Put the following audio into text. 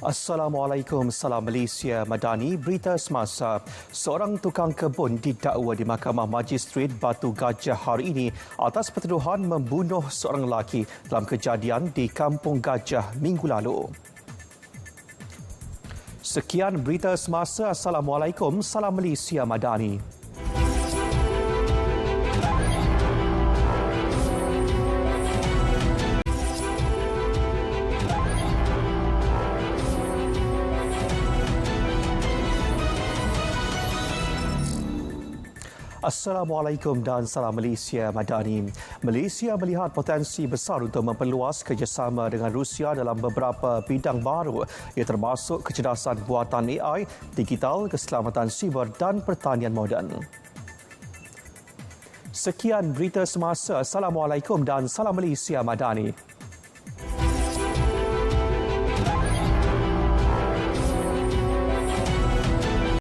Assalamualaikum, salam Malaysia Madani, berita semasa. Seorang tukang kebun didakwa di Mahkamah Magistrate Batu Gajah hari ini atas pertuduhan membunuh seorang lelaki dalam kejadian di Kampung Gajah minggu lalu. Sekian berita semasa. Assalamualaikum, salam Malaysia Madani. Assalamualaikum dan salam Malaysia Madani. Malaysia melihat potensi besar untuk memperluas kerjasama dengan Rusia dalam beberapa bidang baru, ia termasuk kecerdasan buatan AI, digital, keselamatan siber dan pertanian moden. Sekian berita semasa. Assalamualaikum dan salam Malaysia Madani.